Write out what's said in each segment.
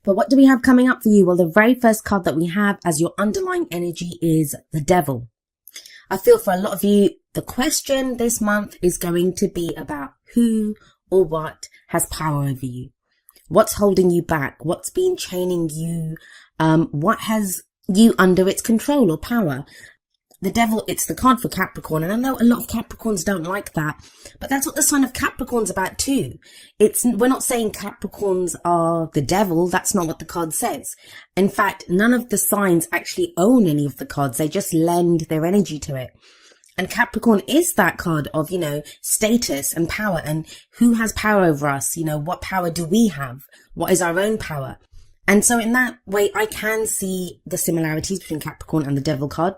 But what do we have coming up for you? Well, the very first card that we have as your underlying energy is the Devil. I feel for a lot of you, the question this month is going to be about who or what has power over you. What's holding you back? What's been chaining you? What has you under its control or power? The Devil, it's the card for Capricorn. And I know a lot of Capricorns don't like that, but that's what the sign of Capricorn's about too. We're not saying Capricorns are the devil. That's not what the card says. In fact, none of the signs actually own any of the cards. They just lend their energy to it. And Capricorn is that card of, status and power, and who has power over us? What power do we have? What is our own power? And so in that way, I can see the similarities between Capricorn and the Devil card.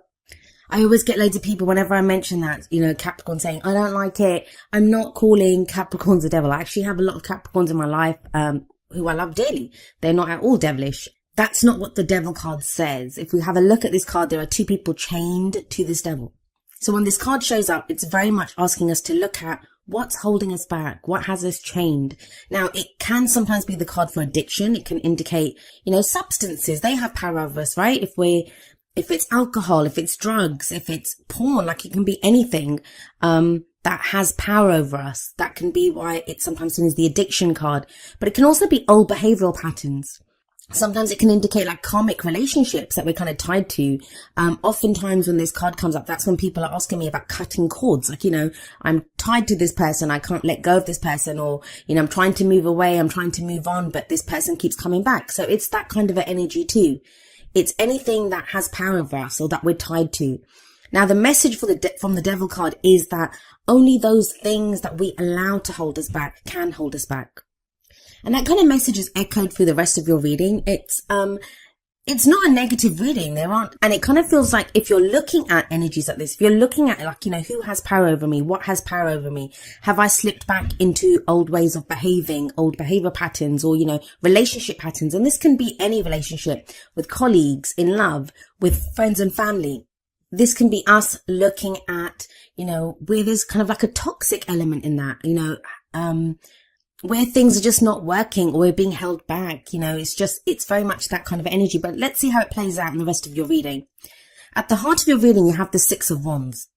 I always get loads of people whenever I mention that, Capricorn saying, I don't like it. I'm not calling Capricorns the devil. I actually have a lot of Capricorns in my life, who I love dearly. They're not at all devilish. That's not what the Devil card says. If we have a look at this card, there are two people chained to this devil. So when this card shows up, it's very much asking us to look at what's holding us back, what has us chained. Now, it can sometimes be the card for addiction. It can indicate, substances. They have power over us, right? If it's alcohol, if it's drugs, if it's porn, like it can be anything, that has power over us. That can be why it's sometimes seen as the addiction card, but it can also be old behavioral patterns. Sometimes it can indicate like karmic relationships that we're kind of tied to. Oftentimes when this card comes up, that's when people are asking me about cutting cords. Like, I'm tied to this person. I can't let go of this person, or, I'm trying to move away. I'm trying to move on, but this person keeps coming back. So it's that kind of an energy too. It's anything that has power over us or that we're tied to. Now, the message from the Devil card is that only those things that we allow to hold us back can hold us back. And that kind of message is echoed through the rest of your reading. It's not a negative reading. And it kind of feels like if you're looking at energies like this, if you're looking at who has power over me? What has power over me? Have I slipped back into old ways of behaving, old behavior patterns, or, relationship patterns? And this can be any relationship, with colleagues, in love, with friends and family. This can be us looking at, where there's kind of like a toxic element in that, where things are just not working or we're being held back. It's very much that kind of energy. But let's see how it plays out in the rest of your reading. At the heart of your reading, you have the Six of Wands.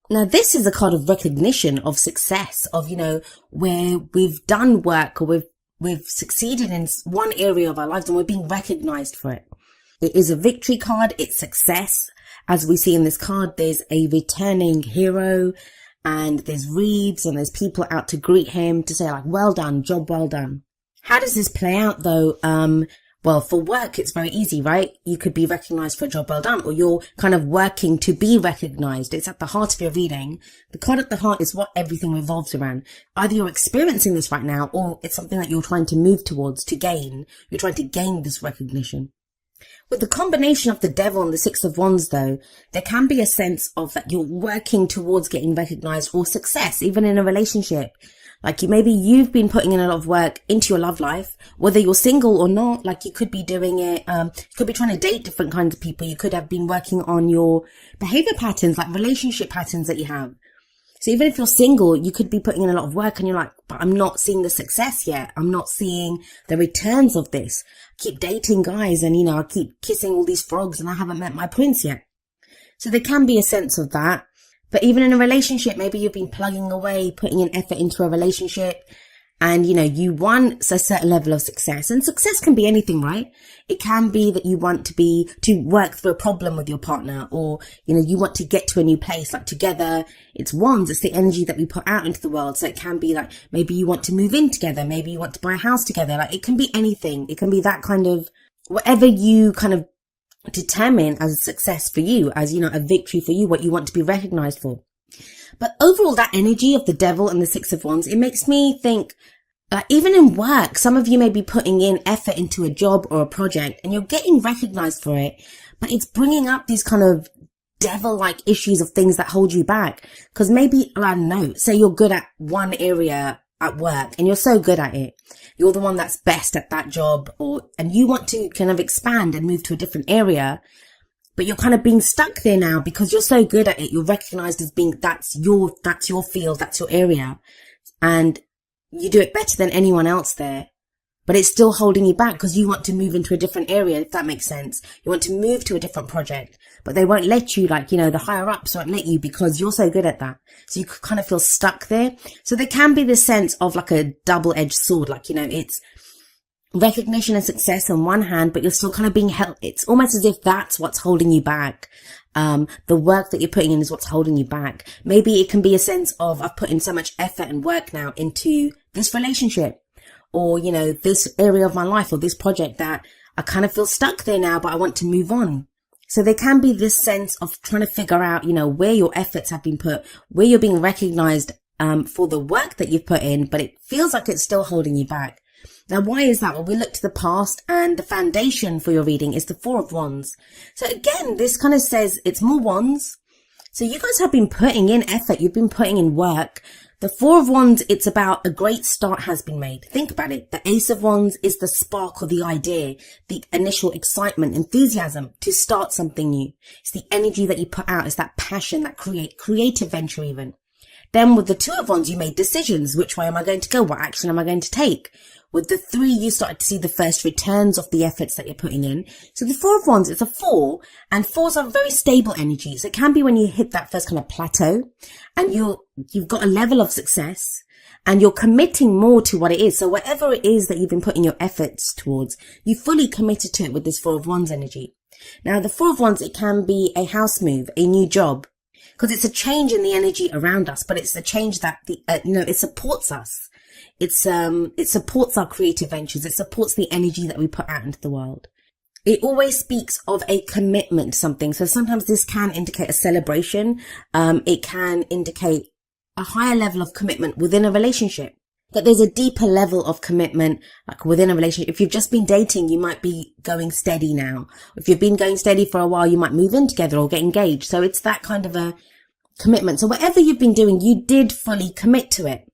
Now, this is a card of recognition, of success, of, where we've done work or we've succeeded in one area of our lives and we're being recognized for it. It is a victory card. It's success. As we see in this card, there's a returning hero, and there's wreaths and there's people out to greet him to say well done, job well done. How does this play out though? Well, for work, it's very easy, right? You could be recognized for a job well done, or you're kind of working to be recognized. It's at the heart of your reading. The card at the heart is what everything revolves around. Either you're experiencing this right now, or it's something that you're trying to move towards, to gain. You're trying to gain this recognition. With the combination of the Devil and the Six of Wands, though, there can be a sense of that you're working towards getting recognized or success, even in a relationship. Like maybe you've been putting in a lot of work into your love life, whether you're single or not. Like you could be doing it, you could be trying to date different kinds of people. You could have been working on your behavior patterns, like relationship patterns that you have. So even if you're single, you could be putting in a lot of work and you're like, but I'm not seeing the success yet. I'm not seeing the returns of this. I keep dating guys and, I keep kissing all these frogs and I haven't met my prince yet. So there can be a sense of that. But even in a relationship, maybe you've been plugging away, putting an effort into a relationship and, you want a certain level of success. And success can be anything, right? It can be that you want to work through a problem with your partner, or, you want to get to a new place, like together. It's wands. It's the energy that we put out into the world. So it can be like, maybe you want to move in together. Maybe you want to buy a house together. Like it can be anything. It can be that kind of, whatever you kind of determine as a success for you, as, a victory for you, what you want to be recognized for. But overall, that energy of the Devil and the Six of Wands, it makes me think, even in work, some of you may be putting in effort into a job or a project and you're getting recognized for it, but it's bringing up these kind of devil-like issues of things that hold you back. Because maybe, I don't know, say you're good at one area at work and you're so good at it. You're the one that's best at that job, and you want to kind of expand and move to a different area. But you're kind of being stuck there now because you're so good at it. You're recognized as being, that's your field, that's your area. And you do it better than anyone else there. but it's still holding you back because you want to move into a different area, if that makes sense. You want to move to a different project, but they won't let you, like, the higher ups won't let you because you're so good at that. So you kind of feel stuck there. So there can be this sense of like a double-edged sword, like, it's recognition and success on one hand, but you're still kind of being held. It's almost as if that's what's holding you back. The work that you're putting in is what's holding you back. Maybe it can be a sense of, I've put in so much effort and work now into this relationship, or, this area of my life, or this project, that I kind of feel stuck there now, but I want to move on. So there can be this sense of trying to figure out, where your efforts have been put, where you're being recognized, for the work that you've put in, but it feels like it's still holding you back. Now, why is that? Well, we look to the past, and the foundation for your reading is the Four of Wands. So again, this kind of says it's more wands. So you guys have been putting in effort. You've been putting in work. The Four of Wands, it's about a great start has been made. Think about it. The Ace of Wands is the spark or the idea, the initial excitement, enthusiasm to start something new. It's the energy that you put out. It's that passion, that creative venture even. Then with the Two of Wands, you made decisions. Which way am I going to go? What action am I going to take? With the Three, you started to see the first returns of the efforts that you're putting in. So the Four of Wands, it's a four, and fours are very stable energies. It can be when you hit that first kind of plateau and you've got a level of success and you're committing more to what it is. So whatever it is that you've been putting your efforts towards, you fully committed to it with this Four of Wands energy. Now the Four of Wands, it can be a house move, a new job, because it's a change in the energy around us, but it's a change that it supports us. It supports our creative ventures. It supports the energy that we put out into the world. It always speaks of a commitment to something. So sometimes this can indicate a celebration. It can indicate a higher level of commitment within a relationship. That there's a deeper level of commitment, like within a relationship. If you've just been dating, you might be going steady now. If you've been going steady for a while, you might move in together or get engaged. So it's that kind of a commitment. So whatever you've been doing, you did fully commit to it.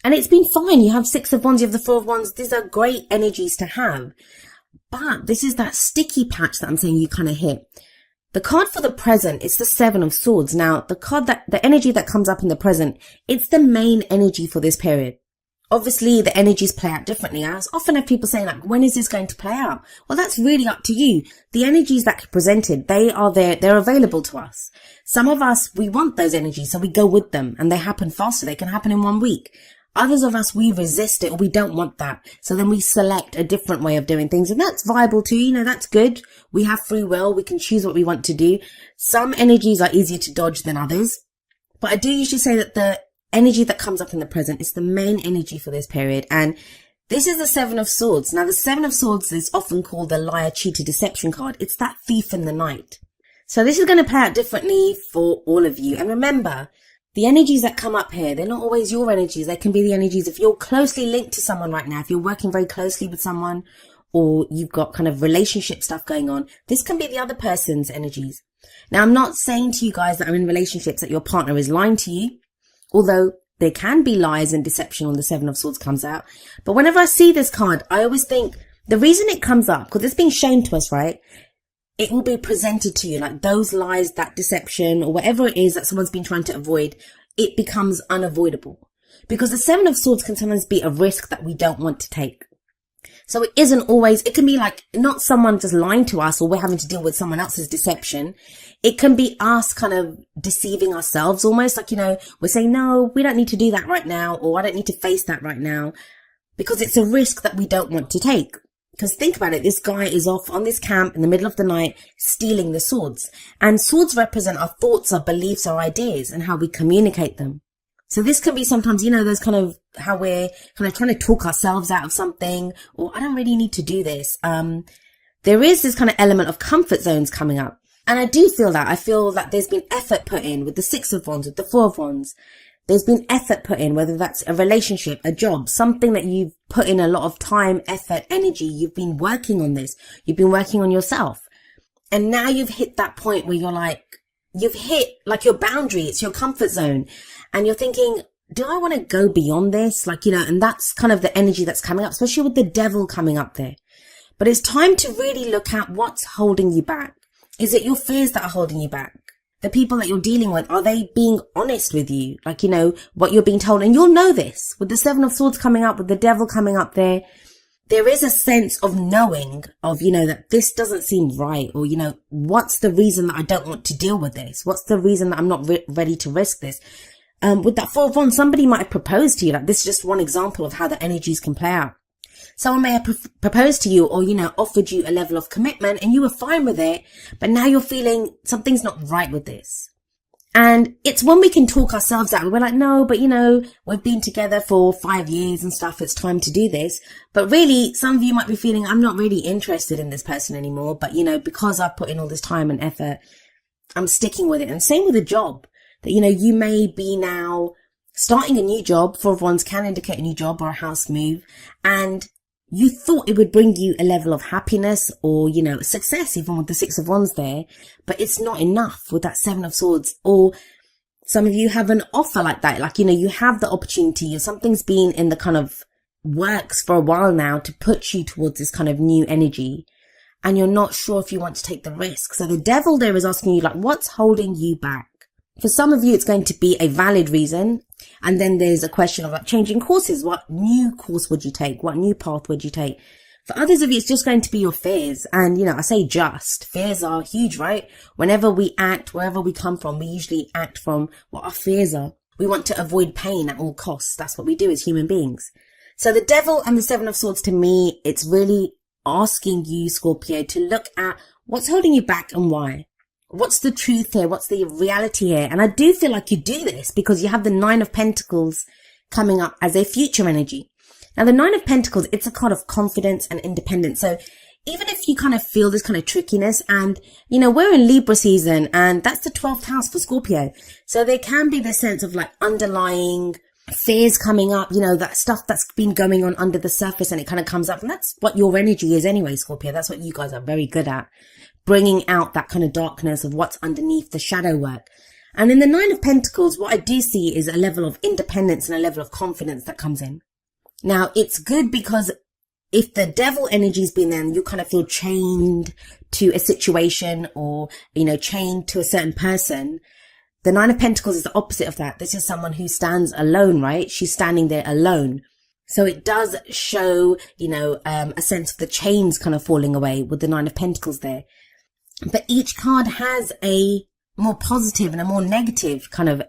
And it's been fine. You have Six of Wands, you have the Four of Wands. These are great energies to have. But this is that sticky patch that I'm saying you kind of hit. The card for the present, it's the Seven of Swords. Now, the energy that comes up in the present, it's the main energy for this period. Obviously, the energies play out differently. I often have people saying, like, when is this going to play out? Well, that's really up to you. The energies that are presented, they are there. They're available to us. Some of us, we want those energies, so we go with them and they happen faster. They can happen in 1 week. Others of us, we resist it or we don't want that. So then we select a different way of doing things. And that's viable too. That's good. We have free will. We can choose what we want to do. Some energies are easier to dodge than others. But I do usually say that the energy that comes up in the present is the main energy for this period. And this is the Seven of Swords. Now, the Seven of Swords is often called the liar, cheater, deception card. It's that thief in the night. So this is going to play out differently for all of you. And remember, the energies that come up here, they're not always your energies. They can be the energies if you're closely linked to someone right now, if you're working very closely with someone, or you've got kind of relationship stuff going on. This can be the other person's energies. Now, I'm not saying to you guys that are in relationships that your partner is lying to you, although there can be lies and deception when the Seven of Swords comes out. But whenever I see this card, I always think the reason it comes up, because it's being shown to us, right? It will be presented to you, like those lies, that deception, or whatever it is that someone's been trying to avoid, it becomes unavoidable. Because the Seven of Swords can sometimes be a risk that we don't want to take. So it isn't always, it can be like not someone just lying to us or we're having to deal with someone else's deception. It can be us kind of deceiving ourselves almost, like, we're saying, no, we don't need to do that right now, or I don't need to face that right now, because it's a risk that we don't want to take. Because think about it, this guy is off on this camp in the middle of the night stealing the swords. And swords represent our thoughts, our beliefs, our ideas, and how we communicate them. So this can be sometimes, those kind of how we're kind of trying to talk ourselves out of something, or I don't really need to do this. There is this kind of element of comfort zones coming up. And I do feel that. I feel that there's been effort put in with the Six of Wands, with the Four of Wands. There's been effort put in, whether that's a relationship, a job, something that you've put in a lot of time, effort, energy. You've been working on this. You've been working on yourself. And now you've hit that point where you've hit like your boundary. It's your comfort zone. And you're thinking, do I want to go beyond this? And that's kind of the energy that's coming up, especially with the Devil coming up there. But it's time to really look at what's holding you back. Is it your fears that are holding you back? The people that you're dealing with, are they being honest with you? What you're being told. And you'll know this with the Seven of Swords coming up, with the Devil coming up there. there is a sense of knowing of, that this doesn't seem right, or, what's the reason that I don't want to deal with this? What's the reason that I'm not ready to risk this? With that 4 of Wands, somebody might have proposed to you. Like, this is just one example of how the energies can play out. Someone may have proposed to you, or, offered you a level of commitment and you were fine with it, but now you're feeling something's not right with this. And it's when we can talk ourselves out. We're like, no, but we've been together for 5 years and stuff. It's time to do this. But really, some of you might be feeling, I'm not really interested in this person anymore. But, because I've put in all this time and effort, I'm sticking with it. And same with a job that, you may be now starting a new job. 4 of Wands can indicate a new job or a house move. And you thought it would bring you a level of happiness or, success, even with the 6 of Wands there, but it's not enough with that 7 of Swords. Or some of you have an offer like that. Like, you have the opportunity, or something's been in the kind of works for a while now to put you towards this kind of new energy. And you're not sure if you want to take the risk. So the devil there is asking you, like, what's holding you back? For some of you, it's going to be a valid reason. And then there's a question of like changing courses. What new course would you take? What new path would you take? For others of you, it's just going to be your fears. And, I say just. Fears are huge, right? Whenever we act, wherever we come from, we usually act from what our fears are. We want to avoid pain at all costs. That's what we do as human beings. So the devil and the 7 of Swords, to me, it's really asking you, Scorpio, to look at what's holding you back and why. What's the truth here? What's the reality here? And I do feel like you do this because you have the 9 of Pentacles coming up as a future energy. Now, the 9 of Pentacles, it's a card of confidence and independence. So even if you kind of feel this kind of trickiness and, we're in Libra season and that's the 12th house for Scorpio. So there can be this sense of like underlying fears coming up, that stuff that's been going on under the surface and it kind of comes up. And that's what your energy is anyway, Scorpio. That's what you guys are very good at. Bringing out that kind of darkness of what's underneath the shadow work. And in the 9 of Pentacles, what I do see is a level of independence and a level of confidence that comes in. Now, it's good because if the devil energy's been there and you kind of feel chained to a situation or, chained to a certain person, the 9 of Pentacles is the opposite of that. This is someone who stands alone, right? She's standing there alone. So it does show, a sense of the chains kind of falling away with the 9 of Pentacles there. But each card has a more positive and a more negative kind of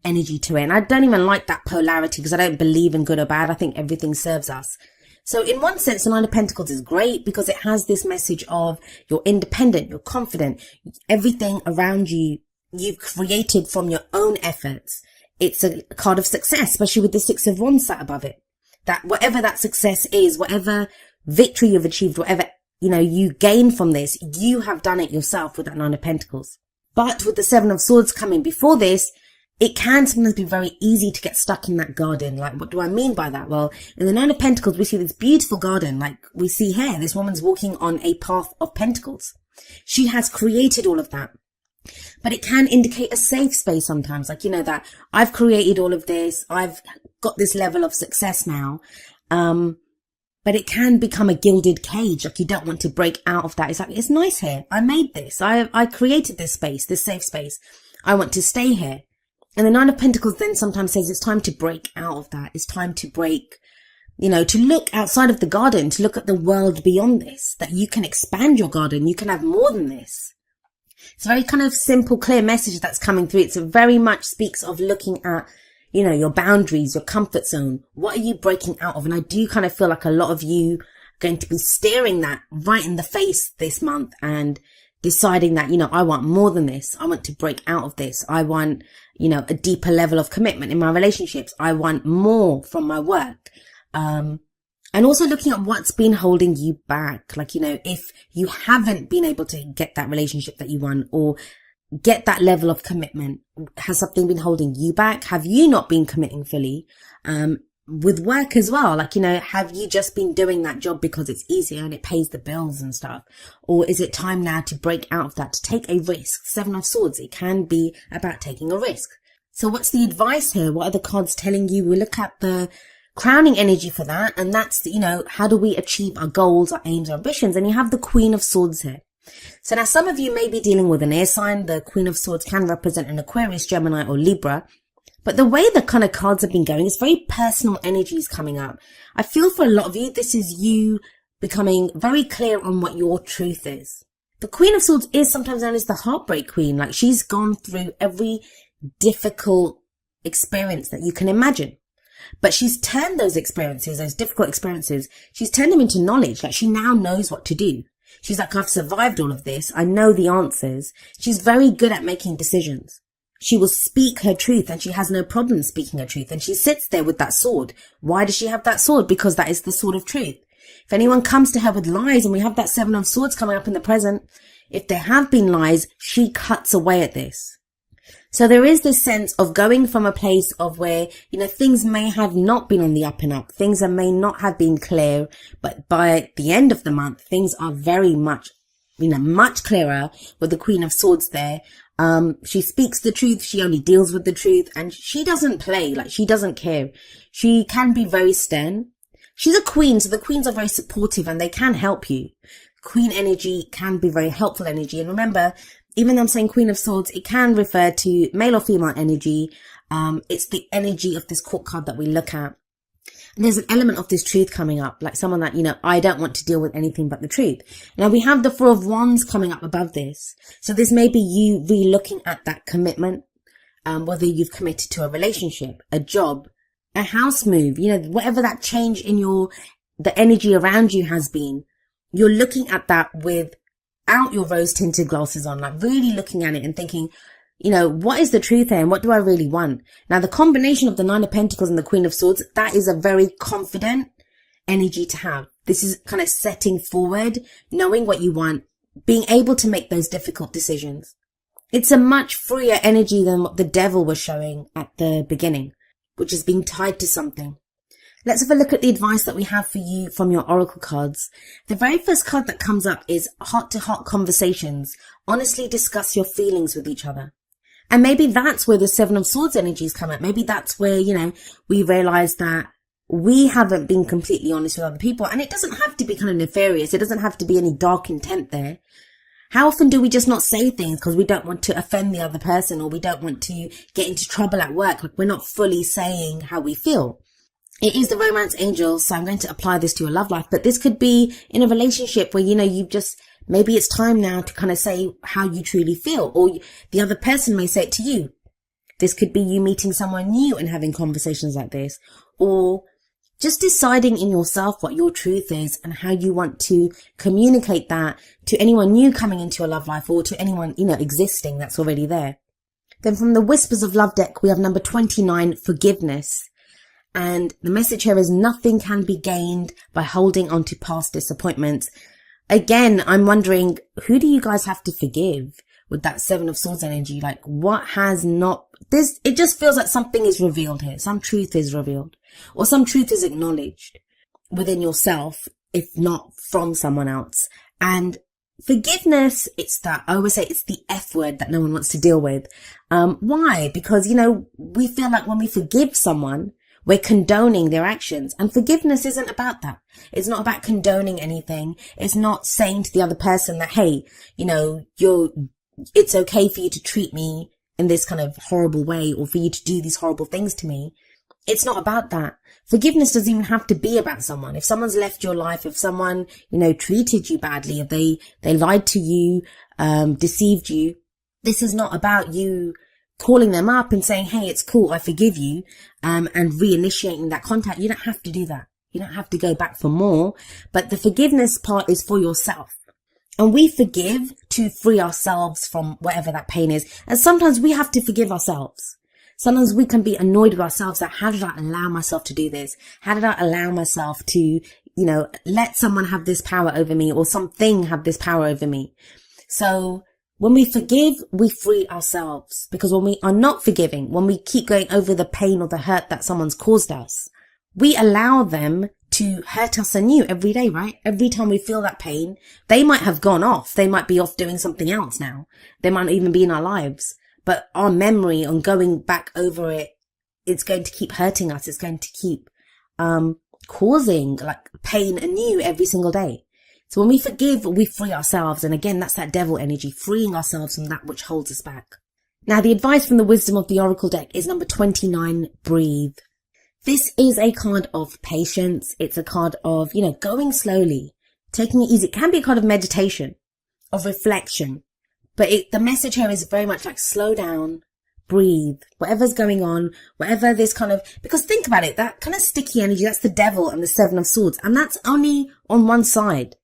energy to it. And I don't even like that polarity because I don't believe in good or bad. I think everything serves us. So in one sense, the 9 of Pentacles is great because it has this message of you're independent, you're confident, everything around you, you've created from your own efforts. It's a card of success, especially with the 6 of Wands sat above it. That whatever that success is, whatever victory you've achieved, whatever you gain from this, you have done it yourself with that 9 of Pentacles. But with the 7 of Swords coming before this, it can sometimes be very easy to get stuck in that garden. Like, what do I mean by that? Well, in the 9 of Pentacles, we see this beautiful garden. Like we see here, this woman's walking on a path of pentacles. She has created all of that. But it can indicate a safe space sometimes. Like, that I've created all of this. I've got this level of success now. But it can become a gilded cage. Like you don't want to break out of that. It's like, it's nice here. I made this. I created this space, this safe space. I want to stay here. And the 9 of Pentacles then sometimes says it's time to break out of that. It's time to break, to look outside of the garden, to look at the world beyond this, that you can expand your garden. You can have more than this. It's a very kind of simple, clear message that's coming through. It's very much speaks of looking at, your boundaries, your comfort zone. What are you breaking out of? And I do kind of feel like a lot of you are going to be staring that right in the face this month and deciding that, I want more than this. I want to break out of this. I want, a deeper level of commitment in my relationships. I want more from my work. And also looking at what's been holding you back. Like, if you haven't been able to get that relationship that you want or get that level of commitment, has something been holding you back? Have you not been committing fully? With work as well, like, have you just been doing that job because it's easier and it pays the bills and stuff? Or is it time now to break out of that, to take a risk? 7 of Swords, it can be about taking a risk. So what's the advice here? What are the cards telling you? We look at the crowning energy for that. And that's, how do we achieve our goals, our aims, our ambitions? And you have the Queen of Swords here. So now some of you may be dealing with an air sign. The Queen of Swords can represent an Aquarius, Gemini or Libra. But the way the kind of cards have been going is very personal energies coming up. I feel for a lot of you, this is you becoming very clear on what your truth is. The Queen of Swords is sometimes known as the heartbreak queen. Like, she's gone through every difficult experience that you can imagine. But she's turned those experiences, those difficult experiences, she's turned them into knowledge. Like, she now knows what to do. She's like, I've survived all of this. I know the answers. She's very good at making decisions. She will speak her truth, and she has no problem speaking her truth. And she sits there with that sword. Why does she have that sword? Because that is the sword of truth. If anyone comes to her with lies, and we have that 7 of Swords coming up in the present, if there have been lies, she cuts away at this. So there is this sense of going from a place of where, things may have not been on the up and up. Things may not have been clear, but by the end of the month, things are very much, much clearer with the Queen of Swords there. She speaks the truth. She only deals with the truth, and she doesn't play. Like, she doesn't care. She can be very stern. She's a queen, so the queens are very supportive and they can help you. Queen energy can be very helpful energy. And remember, even though I'm saying Queen of Swords, it can refer to male or female energy. It's the energy of this court card that we look at. And there's an element of this truth coming up, like someone that, I don't want to deal with anything but the truth. Now we have the 4 of Wands coming up above this. So this may be you re-looking at that commitment, whether you've committed to a relationship, a job, a house move, whatever that change in the energy around you has been, you're looking at that without your rose tinted glasses on, like really looking at it and thinking, what is the truth here and what do I really want? Now, the combination of the 9 of Pentacles and the Queen of Swords, that is a very confident energy to have. This is kind of setting forward, knowing what you want, being able to make those difficult decisions. It's a much freer energy than what the Devil was showing at the beginning, which is being tied to something. Let's have a look at the advice that we have for you from your oracle cards. The very first card that comes up is heart-to-heart conversations. Honestly discuss your feelings with each other. And maybe that's where the 7 of Swords energies come up. Maybe that's where, we realize that we haven't been completely honest with other people. And it doesn't have to be kind of nefarious. It doesn't have to be any dark intent there. How often do we just not say things because we don't want to offend the other person, or we don't want to get into trouble at work? Like, we're not fully saying how we feel. It is the romance angel, so I'm going to apply this to your love life. But this could be in a relationship where, maybe it's time now to kind of say how you truly feel, or the other person may say it to you. This could be you meeting someone new and having conversations like this, or just deciding in yourself what your truth is and how you want to communicate that to anyone new coming into your love life, or to anyone, existing that's already there. Then from the Whispers of Love deck, we have number 29, forgiveness. And the message here is nothing can be gained by holding on to past disappointments. Again, I'm wondering, who do you guys have to forgive with that 7 of Swords energy? Like, what has not, it just feels like something is revealed here. Some truth is revealed, or some truth is acknowledged within yourself, if not from someone else. And forgiveness, I always say it's the F word that no one wants to deal with. Why? Because, we feel like when we forgive someone, we're condoning their actions, and forgiveness isn't about that. It's not about condoning anything. It's not saying to the other person that, hey, it's okay for you to treat me in this kind of horrible way, or for you to do these horrible things to me. It's not about that. Forgiveness doesn't even have to be about someone. If someone's left your life, if someone, treated you badly, if they lied to you, deceived you, this is not about you calling them up and saying, hey, it's cool, I forgive you, and reinitiating that contact. You don't have to do that. You don't have to go back for more. But the forgiveness part is for yourself. And we forgive to free ourselves from whatever that pain is. And sometimes we have to forgive ourselves. Sometimes we can be annoyed with ourselves that, how did I allow myself to do this? How did I allow myself to, let someone have this power over me, or something have this power over me? So when we forgive, we free ourselves. Because when we are not forgiving, when we keep going over the pain or the hurt that someone's caused us, we allow them to hurt us anew every day, right? Every time we feel that pain, they might have gone off. They might be off doing something else now. They might not even be in our lives. But our memory on going back over it, it's going to keep hurting us. It's going to keep causing like pain anew every single day. So when we forgive, we free ourselves. And again, that's that devil energy, freeing ourselves from that which holds us back. Now, the advice from the Wisdom of the Oracle deck is number 29, breathe. This is a card of patience. It's a card of, going slowly, taking it easy. It can be a card of meditation, of reflection. But the message here is very much like slow down, breathe, whatever's going on, whatever this because think about it, that kind of sticky energy, that's the devil and the Seven of Swords. And that's only on one side.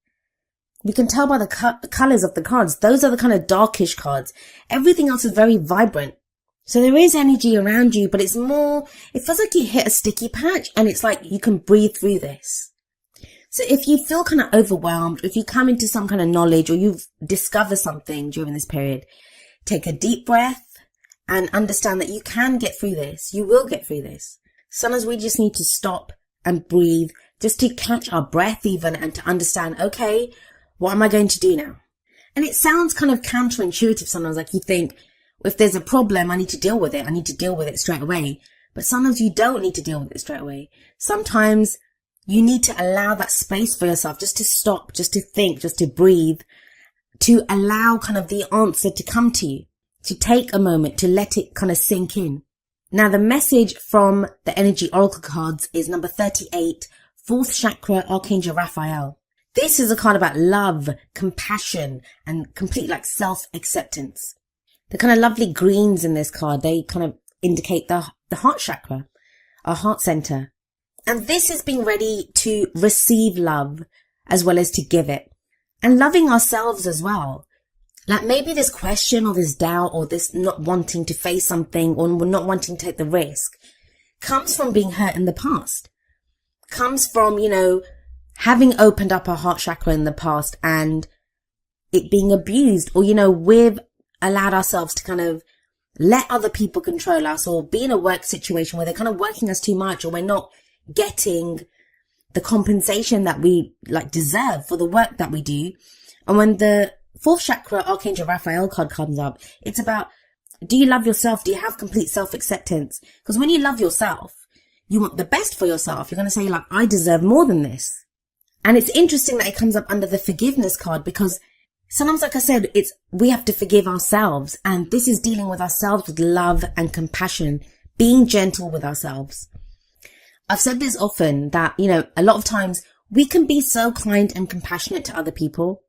We can tell by the colors of the cards. Those are the kind of darkish cards. Everything else is very vibrant. So there is energy around you, but it feels like you hit a sticky patch and it's like you can breathe through this. So if you feel kind of overwhelmed, if you come into some kind of knowledge or you've discovered something during this period, take a deep breath and understand that you can get through this. You will get through this. Sometimes we just need to stop and breathe, just to catch our breath even, and to understand, okay, what am I going to do now? And it sounds kind of counterintuitive sometimes, like you think, if there's a problem, I need to deal with it. I need to deal with it straight away. But sometimes you don't need to deal with it straight away. Sometimes you need to allow that space for yourself, just to stop, just to think, just to breathe, to allow kind of the answer to come to you, to take a moment, to let it kind of sink in. Now, the message from the Energy Oracle cards is number 38, 4th Chakra, Archangel Raphael. This is a card about love, compassion, and complete self-acceptance. The kind of lovely greens in this card, they kind of indicate the heart chakra, our heart center. And this is being ready to receive love as well as to give it. And loving ourselves as well. Like maybe this question or this doubt or this not wanting to face something or not wanting to take the risk comes from being hurt in the past. Comes from, having opened up our heart chakra in the past and it being abused, or, we've allowed ourselves to kind of let other people control us, or be in a work situation where they're kind of working us too much, or we're not getting the compensation that we deserve for the work that we do. And when the 4th Chakra Archangel Raphael card comes up, it's about, do you love yourself? Do you have complete self-acceptance? Because when you love yourself, you want the best for yourself. You're going to say I deserve more than this. And it's interesting that it comes up under the forgiveness card, because sometimes, like I said, we have to forgive ourselves. And this is dealing with ourselves with love and compassion, being gentle with ourselves. I've said this often that, a lot of times we can be so kind and compassionate to other people.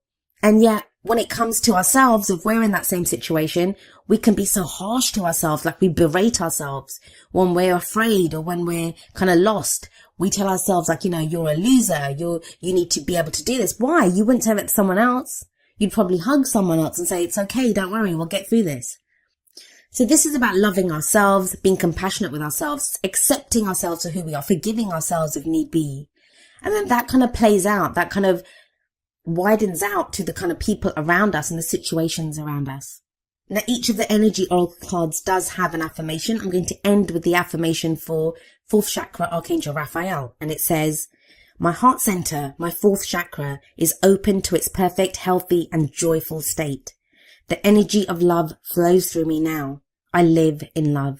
And yet when it comes to ourselves, if we're in that same situation, we can be so harsh to ourselves, like we berate ourselves when we're afraid or when we're kind of lost. We tell ourselves you're a loser. You need to be able to do this. Why? You wouldn't say that to someone else. You'd probably hug someone else and say, it's okay. Don't worry. We'll get through this. So this is about loving ourselves, being compassionate with ourselves, accepting ourselves for who we are, forgiving ourselves if need be. And then that kind of plays out, that kind of widens out to the kind of people around us and the situations around us. Now, each of the Energy Oracle cards does have an affirmation. I'm going to end with the affirmation for 4th Chakra Archangel Raphael. And it says, my heart center, my 4th chakra, is open to its perfect, healthy, and joyful state. The energy of love flows through me now. I live in love.